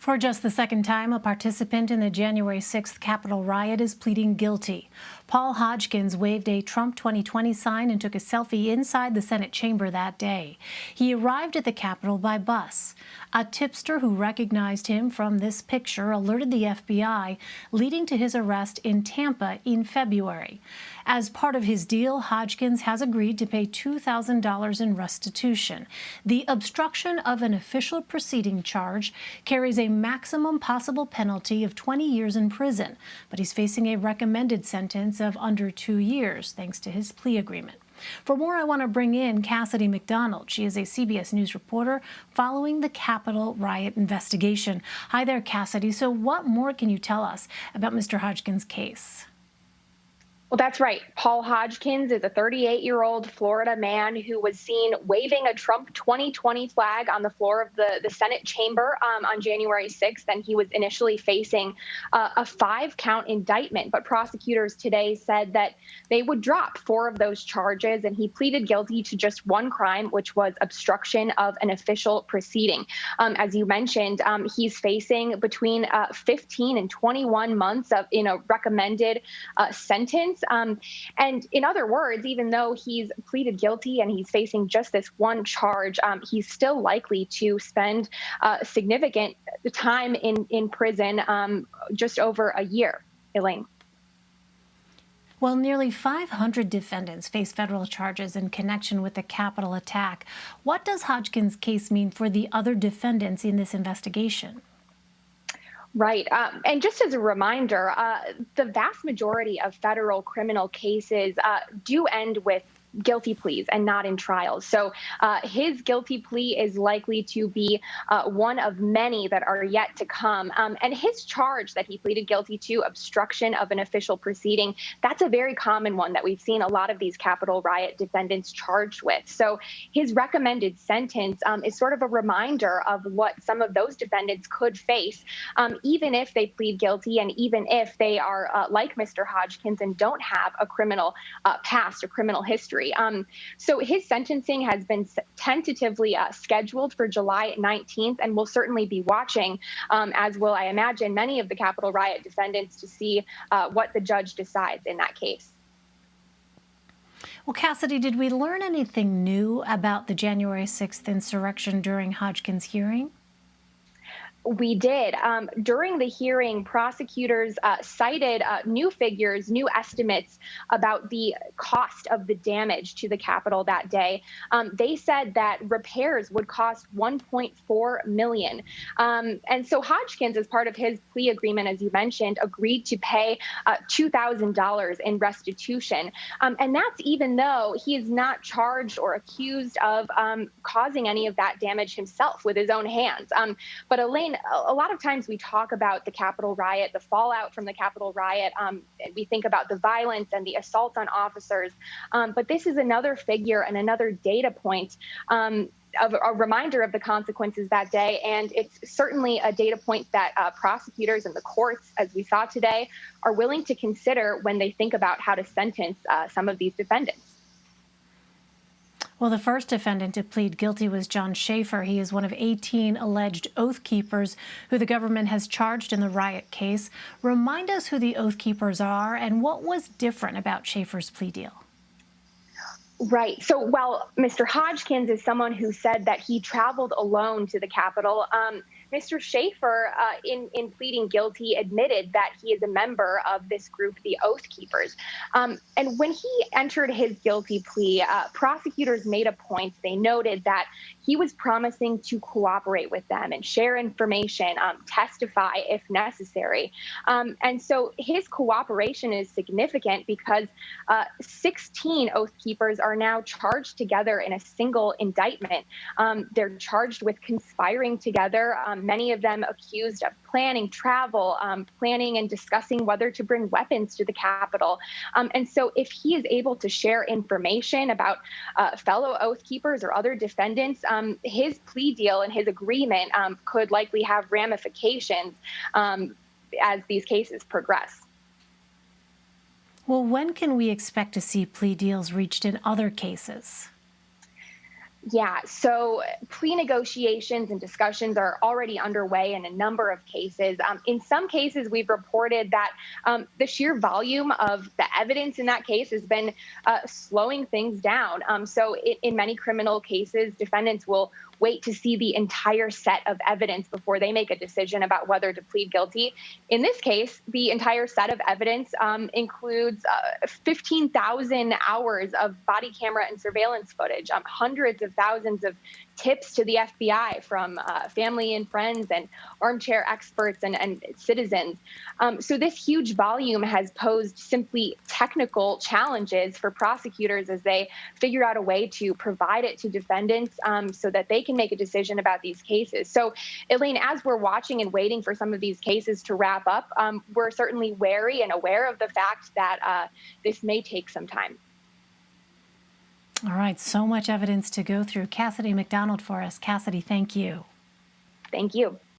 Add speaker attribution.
Speaker 1: For just the second time, a participant in the January 6th Capitol riot is pleading guilty. Paul Hodgkins waved a Trump 2020 sign and took a selfie inside the Senate chamber that day. He arrived at the Capitol by bus. A tipster who recognized him from this picture alerted the FBI, leading to his arrest in Tampa in February. As part of his deal, Hodgkins has agreed to pay $2,000 in restitution. The obstruction of an official proceeding charge carries a maximum possible penalty of 20 years in prison, but he's facing a recommended sentence of under 2 years, thanks to his plea agreement. For more, I want to bring in Cassidy McDonald. She is a CBS News reporter following the Capitol riot investigation. Hi there, Cassidy. So what more can you tell us about Mr. Hodgkins' case?
Speaker 2: Well, that's right. Paul Hodgkins is a 38-year-old Florida man who was seen waving a Trump 2020 flag on the floor of the Senate chamber on January 6th, and he was initially facing a 5-count indictment. But prosecutors today said that they would drop 4 of those charges, and he pleaded guilty to just 1 crime, which was obstruction of an official proceeding. As you mentioned, he's facing between 15 and 21 months in a recommended sentence. And in other words, even though he's pleaded guilty and he's facing just this 1 charge, he's still likely to spend significant time in prison, just over a year. Elaine.
Speaker 1: Well, nearly 500 defendants face federal charges in connection with the Capitol attack. What does Hodgkins' case mean for the other defendants in this investigation?
Speaker 2: Right. And just as a reminder, the vast majority of federal criminal cases do end with guilty pleas and not in trials. So his guilty plea is likely to be one of many that are yet to come. And his charge that he pleaded guilty to, obstruction of an official proceeding, that's a very common one that we've seen a lot of these Capitol riot defendants charged with. So his recommended sentence is sort of a reminder of what some of those defendants could face, even if they plead guilty and even if they are like Mr. Hodgkins and don't have a criminal past or criminal history. So his sentencing has been tentatively scheduled for July 19th, and we'll certainly be watching, as will, I imagine, many of the Capitol riot defendants, to see what the judge decides in that case.
Speaker 1: Well, Cassidy, did we learn anything new about the January 6th insurrection during Hodgkins' hearing?
Speaker 2: We did. During the hearing, prosecutors cited new figures, new estimates about the cost of the damage to the Capitol that day. They said that repairs would cost $1.4 million. And so Hodgkins, as part of his plea agreement, as you mentioned, agreed to pay $2,000 in restitution. And that's even though he is not charged or accused of causing any of that damage himself with his own hands. But Elaine, a lot of times we talk about the Capitol riot, the fallout from the Capitol riot. We think about the violence and the assault on officers. But this is another figure and another data point of a reminder of the consequences that day. And it's certainly a data point that prosecutors and the courts, as we saw today, are willing to consider when they think about how to sentence some of these defendants.
Speaker 1: Well, the first defendant to plead guilty was John Schaefer. He is one of 18 alleged Oath Keepers who the government has charged in the riot case. Remind us who the Oath Keepers are and what was different about Schaefer's plea deal.
Speaker 2: Right. So, well, Mr. Hodgkins is someone who said that he traveled alone to the Capitol. Mr. Schaefer, in pleading guilty, admitted that he is a member of this group, the Oath Keepers. And when he entered his guilty plea, prosecutors made a point. They noted that he was promising to cooperate with them and share information, testify if necessary. And so his cooperation is significant because 16 Oath Keepers are now charged together in a single indictment. They're charged with conspiring together, many of them accused of planning travel, planning and discussing whether to bring weapons to the Capitol. And so if he is able to share information about fellow Oath Keepers or other defendants, his plea deal and his agreement could likely have ramifications as these cases progress.
Speaker 1: Well, when can we expect to see plea deals reached in other cases?
Speaker 2: Yeah, so plea negotiations and discussions are already underway in a number of cases. In some cases, we've reported that the sheer volume of the evidence in that case has been slowing things down. So, in many criminal cases, defendants will wait to see the entire set of evidence before they make a decision about whether to plead guilty. In this case, the entire set of evidence includes 15,000 hours of body camera and surveillance footage, hundreds of thousands of tips to the FBI from family and friends and armchair experts and citizens. So this huge volume has posed simply technical challenges for prosecutors as they figure out a way to provide it to defendants so that they can make a decision about these cases. So, Elaine, as we're watching and waiting for some of these cases to wrap up, we're certainly wary and aware of the fact that this may take some time.
Speaker 1: All right, so much evidence to go through. Cassidy McDonald for us. Cassidy, thank you.
Speaker 2: Thank you.